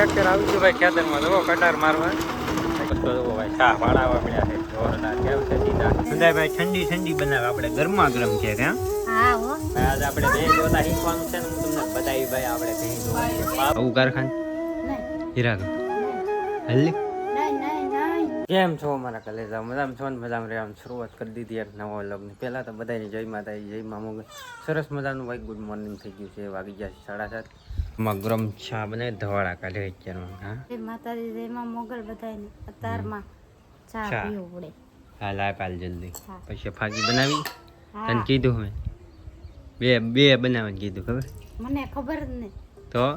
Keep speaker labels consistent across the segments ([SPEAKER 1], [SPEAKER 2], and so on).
[SPEAKER 1] Tractor આવી ગયું ભાઈ ખેતરમાં જવો કટાર મારવા ભાઈ ચા પાડાવા પડ્યા છે જોરદાર કેવું છે સીધા સંદાયભાઈ ઠંડી ઠંડી બનાવે આપણે ગરમા ગરમ છે ત્યાં આજ આપણે બે જોતા શીખવાનું છે ને હું તમને બતાવી ભાઈ આપણે કઈ જોવાનું આવું કારખાન હીરા હલ્લી કેમ છો મારા કલેજા મજામાં છો ને મજામાં રહ્યા શરૂઆત કરી દીધી એક નવો વ્લોગની પહેલા તો બધાની જય માતાજી જય મા મોગલ સરસ મજાનું ભાઈ ગુડ મોર્નિંગ થઈ ગયું છે વાગી ગયા છે 7:30 માં ગરમ ચા બને ધવાડા કાઢે અત્યારમાં હા માતાજી જય મા મોગલ બધાને અતારમાં ચા પીવું પડે હા લાય પાલ જલ્દી પછી ફાકી બનાવી તને કીધું મેં બે બનાવવાનું કીધું ખબર
[SPEAKER 2] મને ખબર જ નહીં
[SPEAKER 1] તો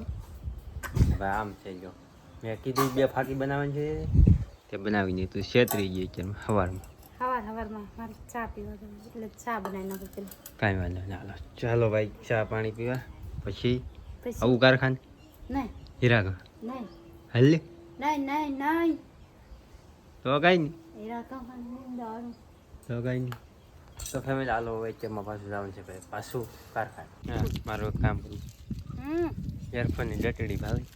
[SPEAKER 1] ભાઈ આમ છે જો મેં કીધું બે ફાકી બનાવવાની છે તે બનાવી નહીં તું છેતરી ગઈ છે
[SPEAKER 2] સવારમાં મારે ચા પીવા એટલે ચા બનાવી નાખું પેલા
[SPEAKER 1] કાંઈ વાંધો ના હાલો ચાલો ભાઈ ચા પાણી પીવા પછી આવું કારખાન
[SPEAKER 2] નહીં
[SPEAKER 1] હીરા
[SPEAKER 2] નહીં
[SPEAKER 1] હલ્લી
[SPEAKER 2] નહીં
[SPEAKER 1] તો કાંઈ નહીં
[SPEAKER 2] હીરા તો
[SPEAKER 1] કાંઈ નહીં તો ફેમિલી હાલો વચ્ચેમાં પાછું જવાનું છે ભાઈ પાછું કારખાન હા મારું કામ કર્યું એરફોનની ડટડી ભાવી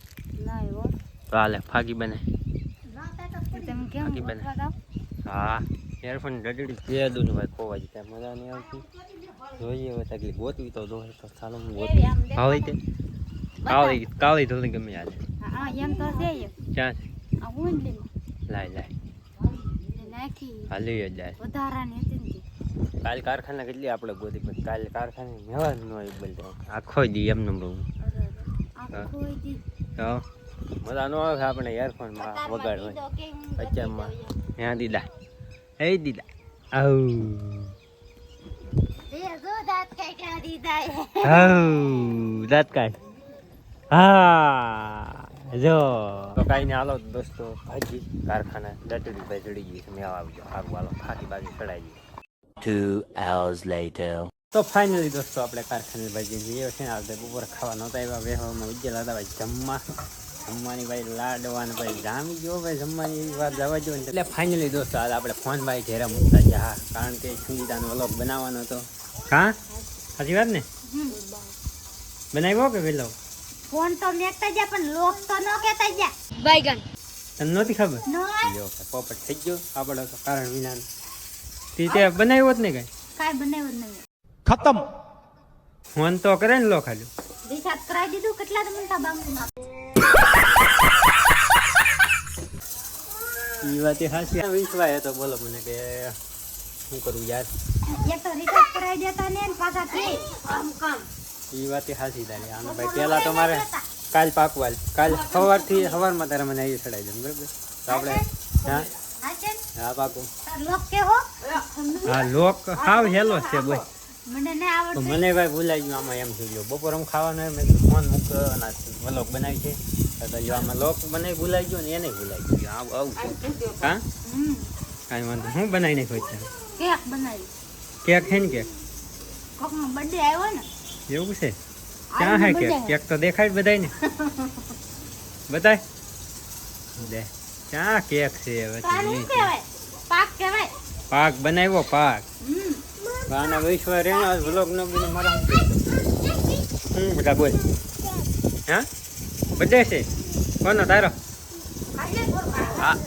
[SPEAKER 1] તો હાલે ફાકી બનાય હા એરફોન ડડી પેદું ને ભાઈ ખોવા જતા મજા નહીં આવતી જોઈએ હવે તકલીફ ગોતવી તો જોઈએ તો ચાલો હું ગોતવી ભાવી તે કાળી થોડી ગમે આજે ક્યાં છે લાય હાલી જાય કાલ કારખાના કેટલી આપણે ગોતી પણ કાલે કારખાને મેવા ન હોય બોલ આખો દી એમનું બહુ મજા ન આવે આપણે એરફોનમાં વગાડ હોય અત્યારમાં ત્યાં દીદા આવું દાંત કાઢ હા જો તો કાંઈ ને હાલો દોસ્તો ભાજી કારખાના દટડી ભાઈ ચડી ગઈ છે મેં આવજો આગળ હાલો ફાકી બાજુ ચડાવી ગઈ 2 hours later તો ફાઇનલી દોસ્તો આપણે કારખાને ભાજી જઈએ છે ને આપણે બપોર ખાવા નહોતા આવ્યા વેહવામાં ઉજ્જેલા હતા ભાઈ જમવાની ભાઈ લાડવાને ભાઈ જામી ગયો ભાઈ જમવાની એવી વાત જવા જો ને એટલે ફાઇનલી દોસ્તો આજે આપણે ફોન ભાઈ ઘેરા મૂકતા છે હા કારણ કે સુનિતાનો વ્લોગ બનાવવાનો હતો હા સાચી વાત ને બનાવ્યો કે પેલો
[SPEAKER 2] ફોન તો મેકતા જા પણ લોક તો ન કહેતા જા બાયગન
[SPEAKER 1] તને નહોતી ખબર યો પોપટ થઈ ગયો આપણે તો કારણ વિના તે બનાવ્યો જ ને
[SPEAKER 2] કાંઈ બનાવ્યો જ નહીં
[SPEAKER 1] ખતમ ફોન તો કરે ને લો ખાલી
[SPEAKER 2] રિચાર્જ કરાવી દીધું કેટલા મિનિટ બાંગમાં
[SPEAKER 1] ઈ વાત હાસી વિશ્વાય તો બોલો મને કે શું કરું યાર
[SPEAKER 2] એક તો રિચાર્જ કરાવી દેતા ને પાછા થી કામ
[SPEAKER 1] ઈ વાત હાસી તારી આનો ભાઈ પેલા તો મારે કાલ પાકવાલ કાલ સવારમાં તારે મને અહીં ચડાવી દે બરાબર તો આપણે હા પાકું
[SPEAKER 2] લોક કે હો
[SPEAKER 1] હા લોક હાવ હેલો છે બોય
[SPEAKER 2] મને ને આવડે
[SPEAKER 1] મને ભાઈ ભૂલાઈ ગયું આમાં એમ થઈ ગયો બપોર હું ખાવાનું મેં ફોન મૂક અને વ્લોગ બનાવી છે તો જો આમાં લોક મને ભૂલાઈ ગયો ને એને ભૂલાઈ ગયું આવું હા કાંઈ વાંધો હું બનાવી નાખ્યો છે
[SPEAKER 2] કેક બનાવી
[SPEAKER 1] કેક છે ને કેક
[SPEAKER 2] કોકનો બર્થડે આવ્યો ને
[SPEAKER 1] એવું છે ક્યાં હે કેક તો દેખાય બધાય ને બતાય દે ક્યાં કેક છે હવે
[SPEAKER 2] પાક કહેવાય
[SPEAKER 1] પાક બનાવ્યો પાક આના વિશ્વ રેનો વ્લોગ નો બી મારા હું બેટા બોલ હા બર્થડે છે કોનો તારો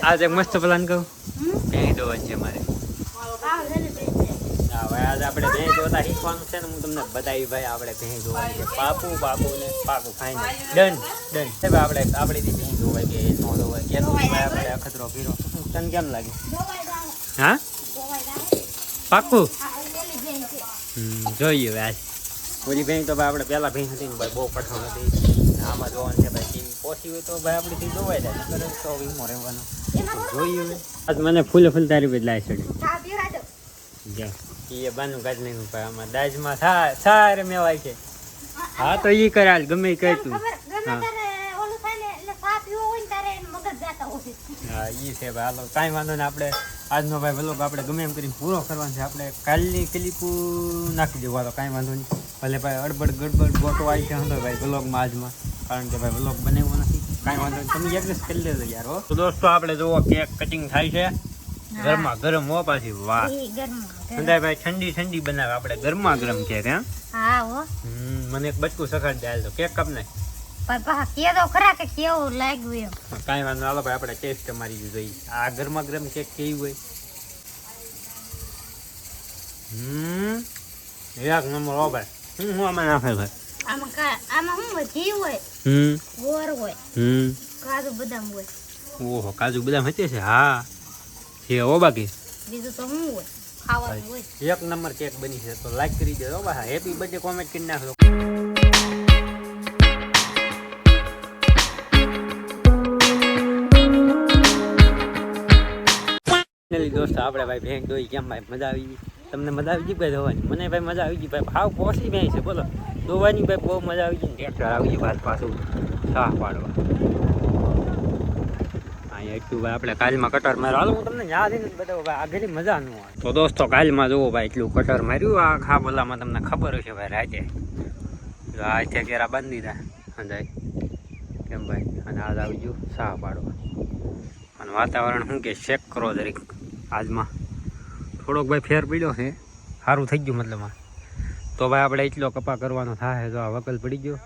[SPEAKER 1] આજે મસ્ત પ્લાન કહું ભેં દોવા છે મારે હવે આજે આપણે ભેં દોતા શીખવાનું છે ને હું તમને બતાવી ભાઈ આપણે ભેં દોવાની છે પાકું ને પાકું ફાઈનલ ડન આપણે આપણીથી ભેં દોવાય કે નો દોવાય કે આપણે અખતરો ફીરો તને કેમ લાગે હા પાકું જોઈએ આજ ઓલી ભેં તો ભાઈ આપણે પહેલા ભેં હતી ને ભાઈ બહુ પઠણ હતી આમાં જોવાનું છે ભાઈ ટીવી પોસી હોય તો ભાઈ આપણીથી જોવાય જાય નકર તો વીમો રહેવાનો જોઈએ આજ મને ફૂલે તારી બદલાય ચડી એ બાનું કાઢ નહીં ભાઈ આમાં દાજમાં સારે મેવાય છે હા તો ઈ કરાલ ગમે એ કર તું હા હા ઈ છે ભાઈ હાલો કાંઈ વાંધો ને આપણે આજનો ભાઈ વ્લોગ આપણે ગમે એમ કરીને પૂરો કરવાનો છે આપણે કાલની ક્લિપુ નાખી દેવું હાલો કાંઈ વાંધો નહીં ભલે ભાઈ ગડબડ ગોટો આવી છે હતો ભાઈ વ્લોગમાં આજમાં કારણ કે ભાઈ વ્લોગ બનાવ્યો નથી કાંઈ વાંધો નહીં તમે એડજસ્ટ કરી લેજો યાર હો તો દોસ્તો આપણે જુઓ કેક કટિંગ થાય છે ગરમા ગરમ હો પાછી વાહ સંદાયભાઈ ઠંડી બનાવે આપણે ગરમા ગરમ કેક હા મને એક બચકું સખાડ દે હાલ તો કેક કાપ નાખ
[SPEAKER 2] પણ પાછા કે તો ખરા કે કેવું લાગ્યું એમ.
[SPEAKER 1] કાંઈ વાંધો હાલો ભાઈ આપણે ટેસ્ટ મારી જોઈએ આ ગરમા ગરમ કેક કેવી હોય. એક નંબર હો ભાઈ. હું આમાં નાખે ભાઈ
[SPEAKER 2] આમાં શું હોય? ઘી હોય, ગોળ હોય, કાજુ બદામ હોય.
[SPEAKER 1] ઓહો કાજુ બદામ હશે છે. હા છે હો. બાકી
[SPEAKER 2] બીજું તો શું હોય? ખાવાનું હોય.
[SPEAKER 1] એક નંબર કેક બની છે તો લાઈક કરી દેજો ભાઈ. હેપી બર્થડે કોમેન્ટ કરી નાખજો. દોસ્તો આપણે ભાઈ ભેંગ દોઈ કેમ ભાઈ મજા આવી ગઈ? તમને મજા આવી ગઈ ભાઈ દોવાની? મને ભાઈ મજા આવી ગઈ ભાઈ. ભાવ પોસી ભેંગ છે બોલો. દોવાની ભાઈ બહુ મજા આવી ગઈ. ટ્રેક્ટર આવી ગયું ભાઈ પાછું સાહ પાડવા. અહીંયા એટલું ભાઈ આપણે કાલમાં કટર માર્યો. હાલો હું તમને યાદ નથી બતાવું ભાઈ આગળની મજા ન આવે. તો દોસ્તો કાલમાં જુઓ ભાઈ એટલું કટર માર્યું. આ ખા બોલામાં તમને ખબર હશે ભાઈ રાતે હાથે કેરા બાંધી દીધા અંદાજ કેમ ભાઈ. અને આજ આવી ગયું સાહ પાડવા. અને વાતાવરણ શું કે ચેક કરો દરેક. આજમાં થોડોક ભાઈ ફેર પડ્યો છે. સારું થઈ ગયું મતલબ. તો ભાઈ આપણે એટલો કપા કરવાનો થાય તો આ વકલ પડી ગયો.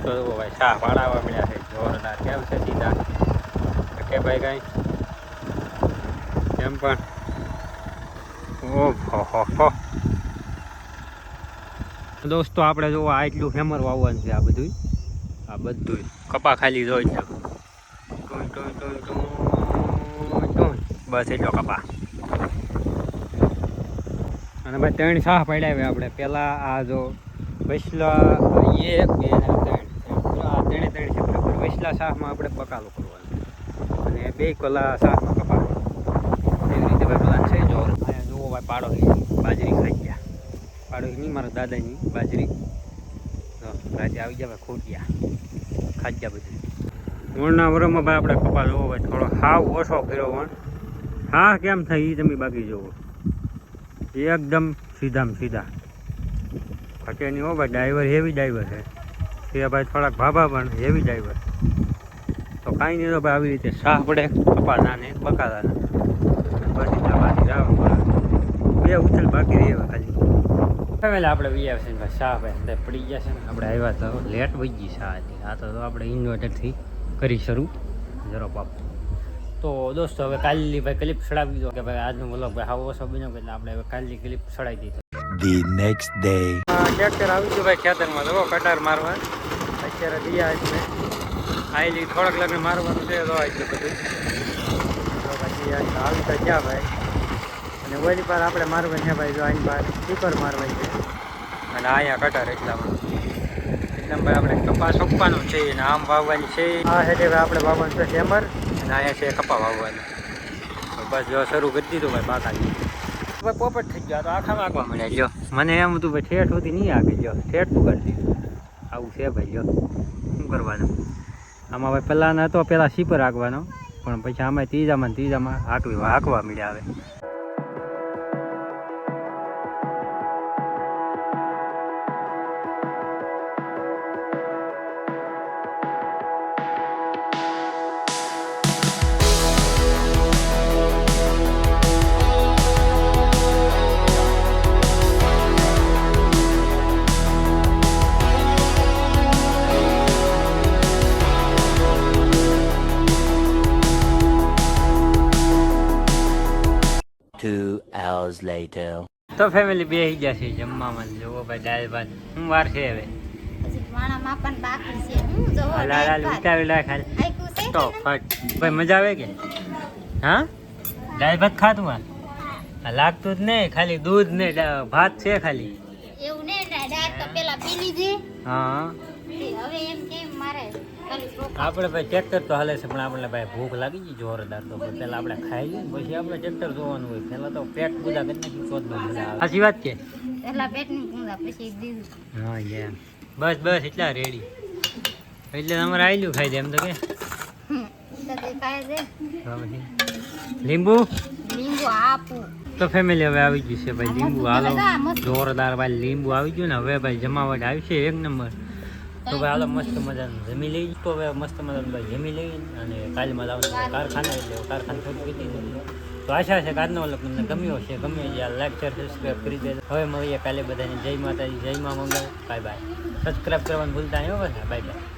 [SPEAKER 1] તો ભાઈ ચા પાડાવા મળ્યા છે જોરદાર. કેમ છે સીધા કે ભાઈ કાંઈ કેમ પણ ઓહો દોસ્તો આપણે જો આ એટલું હેમર વાવવાનું છે. આ બધું કપા ખાલી જોઈ છે. બસ એટલો કપા. અને ભાઈ 3 સાહ પડ્યા આપણે પહેલાં. આ જો વૈસલા 1 2 અને 3 આ 3 છે બરાબર. વૈસલા શાહમાં આપણે બકાલો કરવાનો અને 2 કોલા શાહમાં કપા એવી રીતે ભાઈ પ્લાન છે. જો અહીંયા જુઓ ભાઈ પાડો બાજરી ખાઈ ગયા. પાડો નહીં મારા દાદાની બાજરી. તો રાતે આવી ગયા ભાઈ ખોટિયા ખાઈ ગયા બધું. ઓળના વરમાં ભાઈ આપણે કપા જોવો ભાઈ થોડો હાવ ઓછો કર્યો પણ હા કેમ થાય એ તમે બાકી જુઓ એકદમ સીધામાં સીધા ખટે નહીં હો ભાઈ. ડ્રાઈવર હેવી ડ્રાઈવર છે તે ભાઈ થોડાક ભાભા પણ હેવી ડ્રાઈવર. તો કાંઈ નહીં તો ભાઈ આવી રીતે શાહ પડે કપાના ને બકાલાના બસ એટલા બાકી જાવ બે ઉછળ બાકી રહે ખાલી. ફેમિલી આપણે વિયા છે ભાઈ શાહ ભાઈ અંદર પડી ગયા છે ને. આપણે આવ્યા તો લેટ વહી ગઈ શાહ હતી. આ તો આપણે ઇન્વર્ટરથી કરી શરૂ જરો બાપ. તો દોસ્તો હવે કાલની ભાઈ ક્લિપ ચડાવી દો કે ભાઈ આજનો વ્લોગ ભાઈ હાવ ઓછો બન્યો એટલે આપણે હવે કાલની ક્લિપ ચડાવી દીધો.
[SPEAKER 3] The next day.
[SPEAKER 1] ટ્રેક્ટર આવી ગયું ભાઈ ખેતરમાં જો કટાર મારવા. અત્યારે દિયા છે આવેલી થોડાક લગ્ન મારવાનું છે તો એટલે બધું તો પછી આવી તો ક્યાં ભાઈ. અને ઓલી પર આપણે મારવા છે ભાઈ. જો આની પર સ્પીકર મારવા છે અને અહીંયા કટાર એટલામાં ભાઈ આપણે કપા સોંપવાનું છે અને આમ વાવવાની છે. આ છે આપણે વાવવાનું છે હેમર અને અહીંયા છે કપા વાવવાની. તો બસ જો શરૂ કરી દીધું ભાઈ બાકાની. ભાઈ પોપટ થઈ ગયો તો આખા માગવા મળ્યા. લ્યો મને એમ હતું ભાઈ ઠેઠ સુધી નહીં આગળ લ્યો ઠેઠ તું કરી દીધું. આવું છે ભાઈ લ્યો શું કરવાનું. આમાં ભાઈ પહેલાં હતો પહેલાં સીપર હાંકવાનો પણ પછી આમાં ત્રીજામાં હાંકવા મળ્યા આવે.
[SPEAKER 3] hours later.
[SPEAKER 1] તો ફેમિલી બેસી ગયા છે જમવામાં. જોવો ભાઈ દાળ ભાત શું વાર છે હવે.
[SPEAKER 2] હજી વાણા માપન બાકી છે. હું જોવો
[SPEAKER 1] લાલ ઉતાવેલા ખાલી
[SPEAKER 2] આઈકુ છે
[SPEAKER 1] તો ફટ ભાઈ મજા આવે કે હા દાળ ભાત ખાતું આ લાગતું જ નહીં. ખાલી દૂધ ને ભાત છે ખાલી.
[SPEAKER 2] એવું ને ડાળ તો પેલા પી લીધી.
[SPEAKER 1] હા
[SPEAKER 2] હવે એમ કેમ મારે
[SPEAKER 1] આપણે ભાઈ ટ્રેક્ટર તો હાલે છે પણ આપણે ભાઈ ભૂખ લાગી ગઈ જોરદાર. તો પેલા આપણે ખાઈ લઈએ પછી આપણે ટ્રેક્ટર જોવાનું હોય. પેલા તો પેટ પૂજા કરી નાખી શોધમાં મજા આવે. સાચી વાત છે.
[SPEAKER 2] પેલા પેટની પૂજા પછી દીધું.
[SPEAKER 1] હા એમ બસ એટલા રેડી એટલે અમારે આવેલું ખાઈ દે એમ તો કે લીંબુ
[SPEAKER 2] આપું.
[SPEAKER 1] તો ફેમિલી હવે આવી ગયું છે ભાઈ લીંબુ. હાલો જોરદાર ભાઈ લીંબુ આવી ગયું ને. હવે ભાઈ જમાવટ આવશે એક નંબર. તો ભાઈ હાલો મસ્ત મજાનું જમી લઈ. તો હવે મસ્ત મજાનું ભાઈ જમી લઈ અને કાલમાં લાવવાનું કારખાને એટલે કારખાને થોડું કીધી દીધું. તો આશા છે કે આજનો વ્લોગ તમને ગમ્યો છે. ગમે જે લાઈક શેર સબસ્ક્રાઈબ કરી દેજો. હવે મળીએ કાલે બધાને જય માતાજી જય મા મંગળ. Bye bye. સબસ્ક્રાઈબ કરવાનું ભૂલતા નહીં હો બધા. Bye bye.